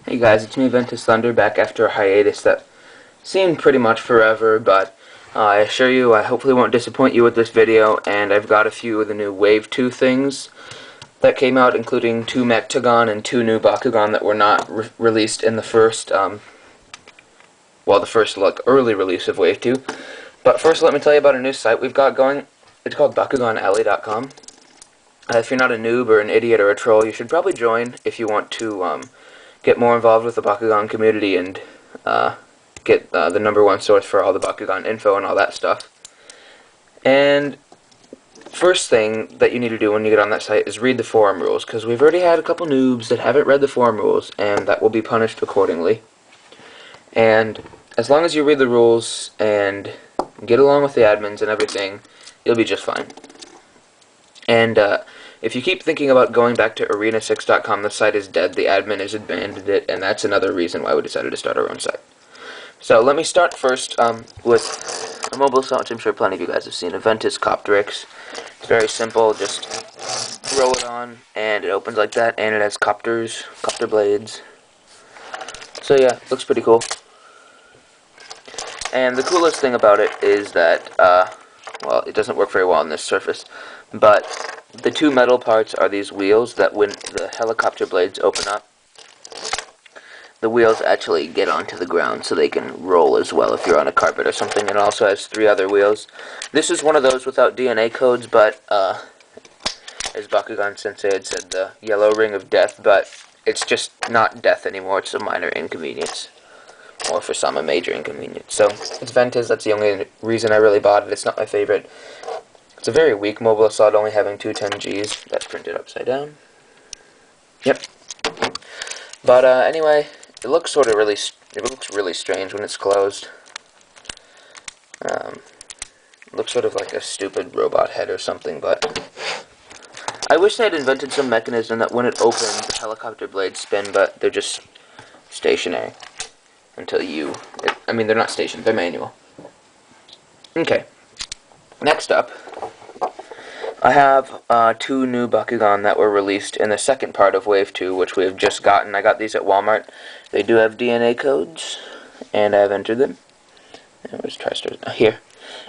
Hey guys, it's me, Thunder, back after a hiatus that seemed pretty much forever, but I assure you I hopefully won't disappoint you with this video, and I've got a few of the new Wave 2 things that came out, including 2 Mechtogan and 2 new Bakugan that were not released in the first, the first, early release of Wave 2. But first, let me tell you about a new site we've got going. It's called BakuganAlley.com. If you're not a noob or an idiot or a troll, you should probably join if you want to, get more involved with the Bakugan community and get the #1 source for all the Bakugan info and all that stuff. And first thing that you need to do when you get on that site is read the forum rules, because we've already had a couple noobs that haven't read the forum rules, and that will be punished accordingly. And as long as you read the rules and get along with the admins and everything, you'll be just fine. And if you keep thinking about going back to arena6.com, the site is dead, the admin has abandoned it, and that's another reason why we decided to start our own site. So let me start first with a mobile assault, which I'm sure plenty of you guys have seen, Vertexx Copterix. It's very simple, just throw it on, and it opens like that, and it has copter blades. So yeah, looks pretty cool. And the coolest thing about it is that, well, it doesn't work very well on this surface, but the 2 metal parts are these wheels that when the helicopter blades open up, the wheels actually get onto the ground so they can roll as well if you're on a carpet or something. And it also has 3 other wheels. This is one of those without DNA codes, but as Bakugan Sensei had said, the yellow ring of death, but it's just not death anymore, it's a minor inconvenience. Or for some, a major inconvenience. So, it's Vertexx, that's the only reason I really bought it. It's not my favorite. It's a very weak mobile assault, only having 210Gs. That's printed upside down. Yep. But anyway, it looks really strange when it's closed. It looks sort of like a stupid robot head or something, but I wish they had invented some mechanism that when it opened, the helicopter blades spin, but they're just stationary until I mean, they're not stationed, they're manual. Okay. Next up, I have 2 new Bakugan that were released in the second part of Wave 2, which we have just gotten. I got these at Walmart. They do have DNA codes, and I have entered them. And where's Tristar? Here.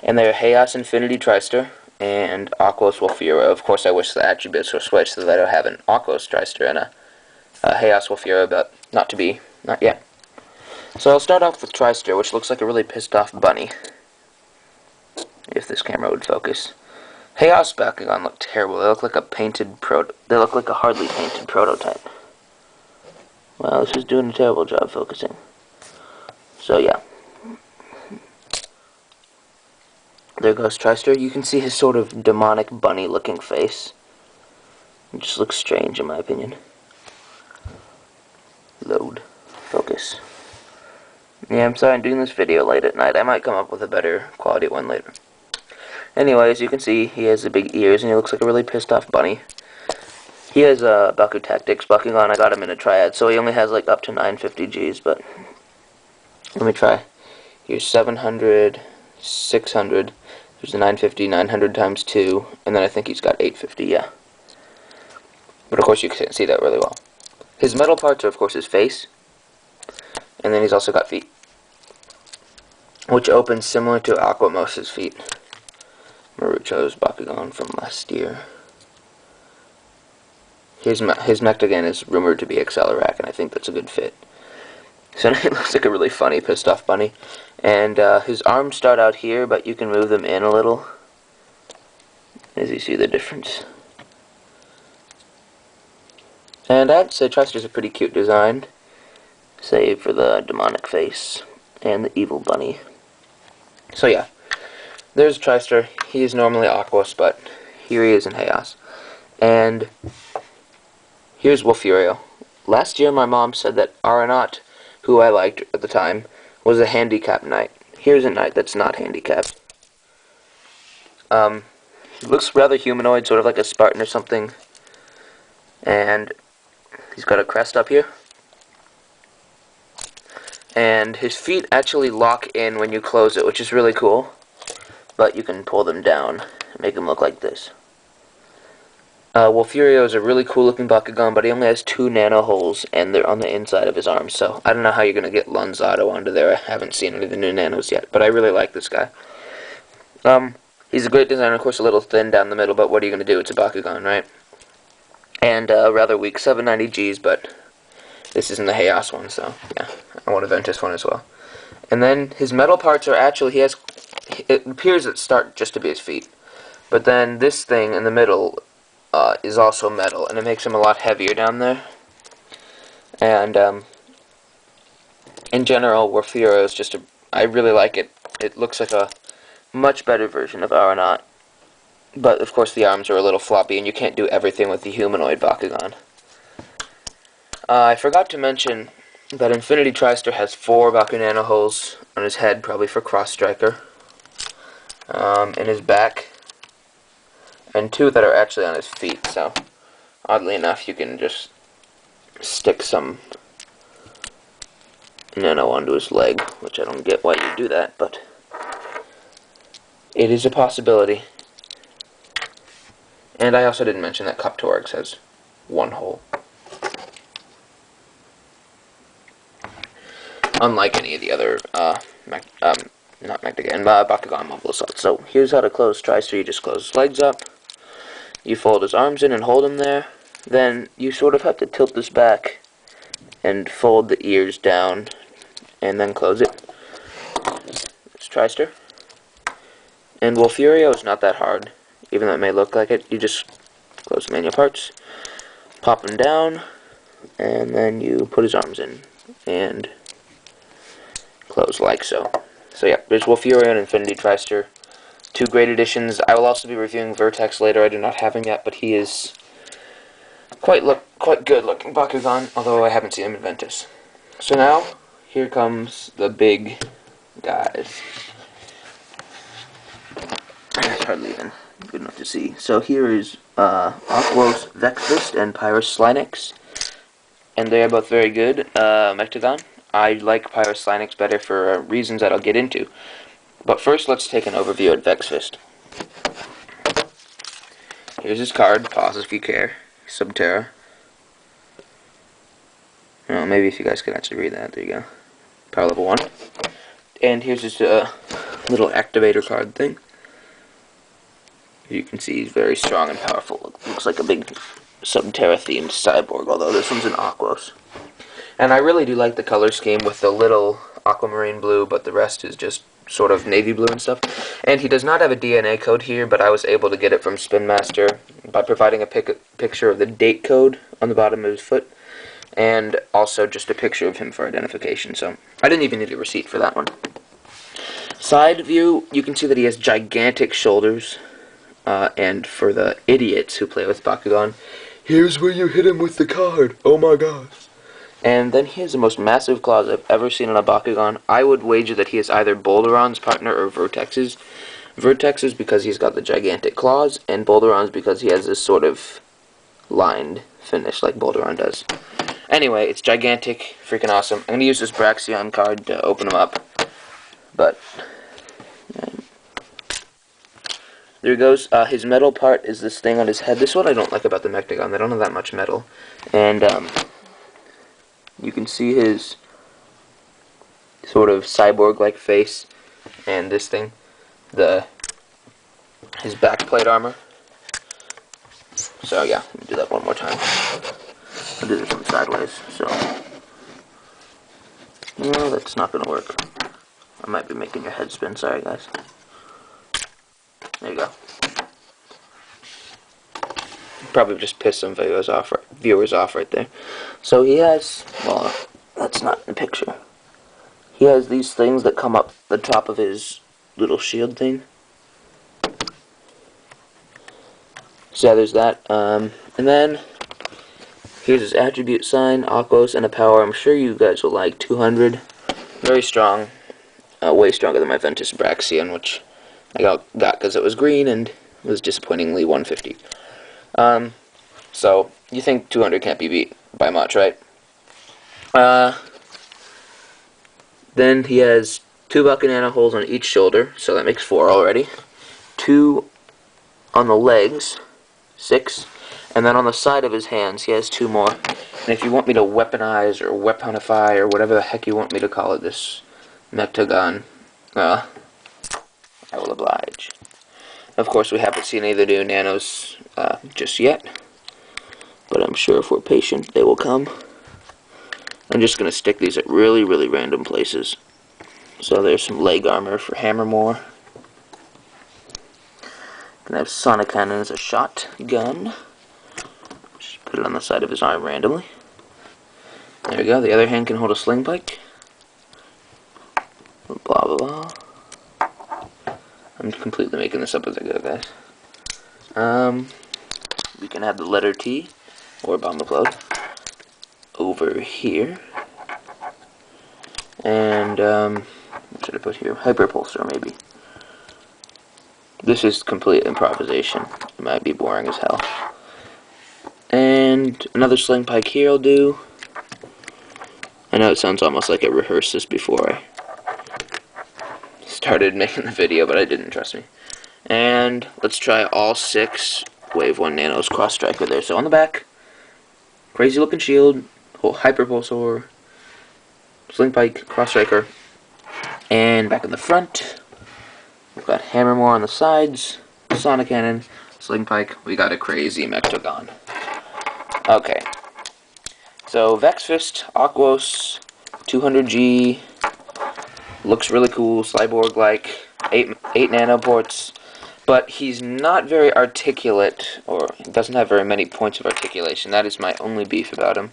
And they're Chaos Infinity Tristar and Aquos Wolfira. Of course, I wish the attributes were switched so that I have an Aquos Tristar and a Chaos Wolfira, but not yet. So I'll start off with Tristar, which looks like a really pissed off bunny. If this camera would focus. Chaos Bakugan look terrible. They look like They look like a hardly painted prototype. Well, this is doing a terrible job focusing. So yeah. There goes Tristar. You can see his sort of demonic bunny-looking face. It just looks strange, in my opinion. Load. Focus. Yeah, I'm sorry I'm doing this video late at night. I might come up with a better quality one later. Anyway, as you can see, he has the big ears, and he looks like a really pissed off bunny. He has Baku Tactics Bakugan. I got him in a triad, so he only has like up to 950 Gs, but let me try. Here's 700, 600, there's a 950, 900 times 2, and then I think he's got 850, yeah. But of course you can see that really well. His metal parts are of course his face, and then he's also got feet, which opens similar to Aquamos's feet. Marucho's Bakugan from last year. His Mechtogan is rumored to be Accelerak, and I think that's a good fit. So it looks like a really funny, pissed off bunny. And his arms start out here, but you can move them in a little, as you see the difference. And I'd say Tristar's a pretty cute design, save for the demonic face and the evil bunny. So yeah. There's Tristar. He is normally Aquos, but here he is in Chaos. And here's Wolfira. Last year my mom said that Aranat, who I liked at the time, was a handicapped knight. Here's a knight that's not handicapped. He looks rather humanoid, sort of like a Spartan or something. And he's got a crest up here. And his feet actually lock in when you close it, which is really cool. But you can pull them down and make them look like this. Wolfurio is a really cool looking Bakugan, but he only has 2 nano holes, and they're on the inside of his arms, so I don't know how you're going to get Lunzado onto there. I haven't seen any of the new nanos yet, but I really like this guy. He's a great design, of course a little thin down the middle, but what are you going to do? It's a Bakugan, right? And rather weak, 790 Gs, but this isn't the Chaos one, so yeah, I want a Ventus one as well. And then his metal parts are actually, it appears at start just to be his feet, but then this thing in the middle is also metal, and it makes him a lot heavier down there. And in general, Wolfurio is just I really like it. It looks like a much better version of Aeronaut. But of course the arms are a little floppy, and you can't do everything with the humanoid Bakugan. I forgot to mention that Infinity Trister has 4 Bakunano holes on his head, probably for Cross Striker, in his back, and 2 that are actually on his feet, so oddly enough you can just stick some nano onto his leg, which I don't get why you do that, but it is a possibility. And I also didn't mention that Cuptorix has 1 hole. Unlike any of the other, not Mechtogan, Bakugan Mobile Assault. So here's how to close Trister. You just close his legs up, you fold his arms in and hold him there, then you sort of have to tilt this back and fold the ears down, and then close it. It's Trister. And Wolfurio is not that hard, even though it may look like it. You just close the manual parts, pop him down, and then you put his arms in, and close like so. So yeah, there's Wolfurio and Infinity Trister. 2 great additions. I will also be reviewing Vertexx later. I do not have him yet, but he is quite good looking Bakugan, although I haven't seen him in Ventus. So now, here comes the big guys. It's hardly even good enough to see. So here is Aquos, Vexfist, and Pyrus Slynix, and they are both very good Mechtogan. I like Pyrus Slynix better for reasons that I'll get into. But first, let's take an overview at Vexfist. Here's his card. Pause if you care. Subterra. Oh, maybe if you guys can actually read that. There you go. Power level 1. And here's his little activator card thing. You can see he's very strong and powerful. Looks like a big Subterra-themed cyborg, although this one's an Aquos. And I really do like the color scheme with the little aquamarine blue, but the rest is just sort of navy blue and stuff. And he does not have a DNA code here, but I was able to get it from Spin Master by providing a picture of the date code on the bottom of his foot, and also just a picture of him for identification. So I didn't even need a receipt for that one. Side view, you can see that he has gigantic shoulders, and for the idiots who play with Bakugan, here's where you hit him with the card. Oh my gosh. And then he has the most massive claws I've ever seen on a Bakugan. I would wager that he is either Boulderon's partner or Vertexx's. Vertexx's because he's got the gigantic claws, and Boulderon's because he has this sort of lined finish like Boulderon does. Anyway, it's gigantic, freaking awesome. I'm going to use this Braxion card to open him up. But there he goes. His metal part is this thing on his head. This is what I don't like about the Mechtogan. They don't have that much metal. And you can see his sort of cyborg-like face, and this thing, his backplate armor. So yeah, let me do that one more time. I'll do this one sideways. So no, that's not gonna work. I might be making your head spin. Sorry, guys. There you go. Probably just pissed some viewers off right there. So he has, well, that's not in the picture. He has these things that come up the top of his little shield thing. So yeah, there's that. And then here's his attribute sign, Aquos, and a power I'm sure you guys will like, 200. Very strong. Way stronger than my Ventus Braxion, which I got because it was green and was disappointingly 150. So you think 200 can't be beat by much, right? Then he has 2 Bakunano holes on each shoulder, so that makes 4 already. 2 on the legs, 6, And then on the side of his hands, he has 2 more. And if you want me to weaponize or weaponify or whatever the heck you want me to call it, this Mechtogan, I will oblige. Of course, we haven't seen any of the new nanos just yet, but I'm sure if we're patient, they will come. I'm just going to stick these at really, really random places. So there's some leg armor for Hammermore. Gonna have Sonic Cannon as a shotgun. Just put it on the side of his arm randomly. There we go. The other hand can hold a sling pike. Blah blah blah. I'm completely making this up as I go, guys. We can have the letter T or bomb upload over here. And what should I put here? Hyperpulsar maybe. This is complete improvisation. It might be boring as hell. And another sling pike here will do. I know it sounds almost like I rehearsed this before I started making the video, but I didn't, trust me. And let's try all 6 Wave 1 Nanos cross striker there. So on the back, crazy looking shield, hyperpulsar, sling pike, cross striker, and back in the front, we've got Hammermore on the sides, Sonic Cannon, sling pike. We got a crazy Mechtogan. Okay, so Vexfist, Aquos, 200G, looks really cool, Cyborg-like, 8 nanoports, but he's not very articulate, or doesn't have very many points of articulation. That is my only beef about him.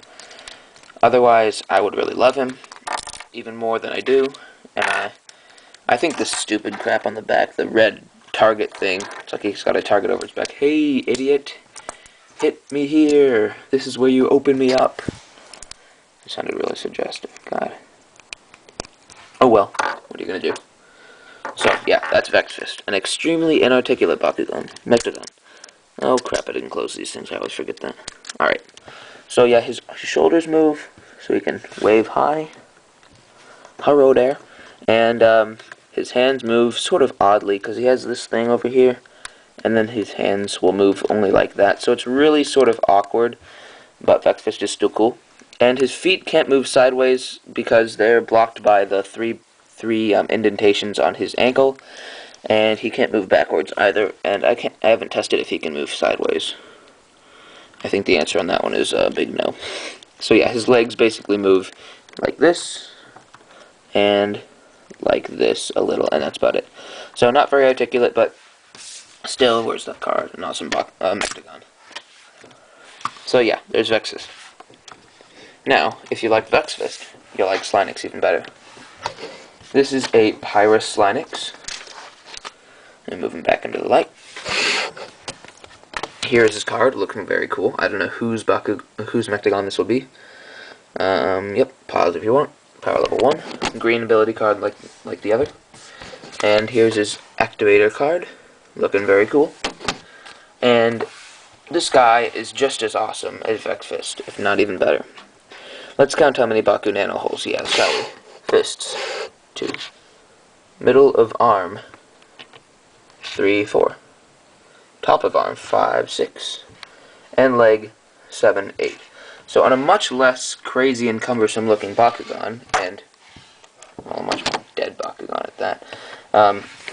Otherwise, I would really love him, even more than I do, and I think this stupid crap on the back, the red target thing, it's like he's got a target over his back. Hey, idiot, hit me here. This is where you open me up. It sounded really suggestive. God. Oh well, what are you gonna do? So, yeah, that's Vexfist. An extremely inarticulate Bakugan. Mechtogan. Oh crap, I didn't close these things, I always forget that. Alright. So yeah, his shoulders move, so he can wave high. Hello there. And his hands move sort of oddly, because he has this thing over here, and then his hands will move only like that. So it's really sort of awkward, but Vexfist is still cool. And his feet can't move sideways because they're blocked by the three indentations on his ankle, and he can't move backwards either. And I haven't tested if he can move sideways. I think the answer on that one is a big no. So yeah, his legs basically move like this and like this a little, and that's about it. So not very articulate, but still, where's that card? An awesome Mechtogan. So yeah, there's Vexfist. Now, if you like Vexfist, you'll like Slynix even better. This is a Pyrus Slynix. And move him back into the light. Here is his card, looking very cool. I don't know whose Mechtogan this will be. Yep, pause if you want. Power level 1. Green ability card like the other. And here's his activator card. Looking very cool. And this guy is just as awesome as Vexfist, if not even better. Let's count how many Baku Nano holes he has, shall we? Fists, 2. Middle of arm, 3, 4. Top of arm, 5, 6. And leg, 7, 8. So on a much less crazy and cumbersome looking Bakugan, and well, a much more dead Bakugan at that,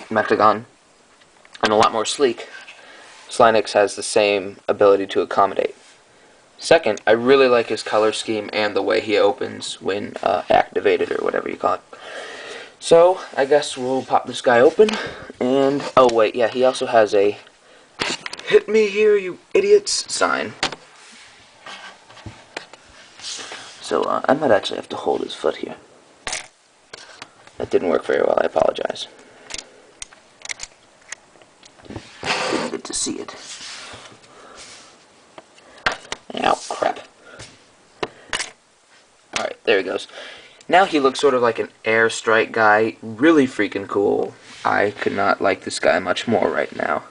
Mechtogan, and a lot more sleek, Slynix has the same ability to accommodate. Second, I really like his color scheme and the way he opens when activated, or whatever you call it. So, I guess we'll pop this guy open, and, oh wait, yeah, he also has a "Hit me here, you idiots" sign. So, I might actually have to hold his foot here. That didn't work very well, I apologize. Didn't get to see it. Ow, crap. Alright, there he goes. Now he looks sort of like an airstrike guy. Really freaking cool. I could not like this guy much more right now.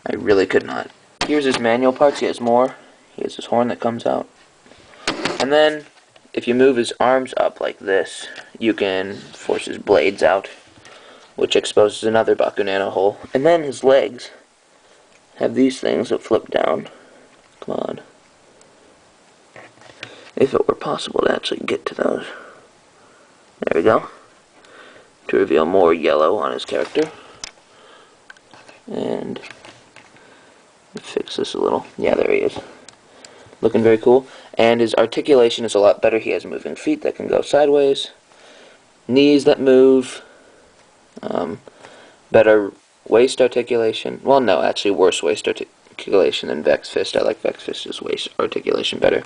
I really could not. Here's his manual parts. He has more. He has his horn that comes out. And then, if you move his arms up like this, you can force his blades out, which exposes another Baku Nano hole. And then his legs have these things that flip down. Come on. If it were possible to actually get to those. There we go. To reveal more yellow on his character. And fix this a little. Yeah, there he is. Looking very cool. And his articulation is a lot better. He has moving feet that can go sideways. Knees that move. Better waist articulation. Well, no, actually worse waist articulation than Vexfist. I like Vexfist's waist articulation better.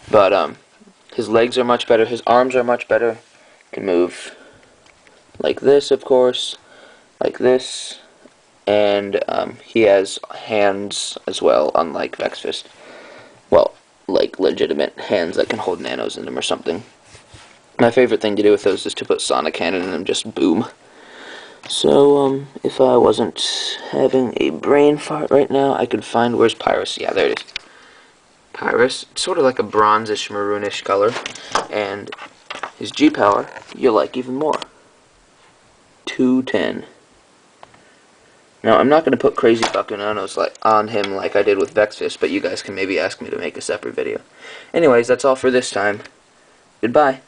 But his legs are much better. His arms are much better. Can move like this, of course. Like this. And he has hands as well, unlike Vexfist. Well, like legitimate hands that can hold nanos in them or something. My favorite thing to do with those is to put sonic cannon in them, just boom. So, if I wasn't having a brain fart right now, I could find, where's Pyrus? Yeah, there it is. Pyrus, it's sort of like a bronzish, maroonish color, and his G-power, you'll like even more. 210. Now, I'm not going to put crazy Bakuganos on him like I did with Vexfist, but you guys can maybe ask me to make a separate video. Anyways, that's all for this time. Goodbye.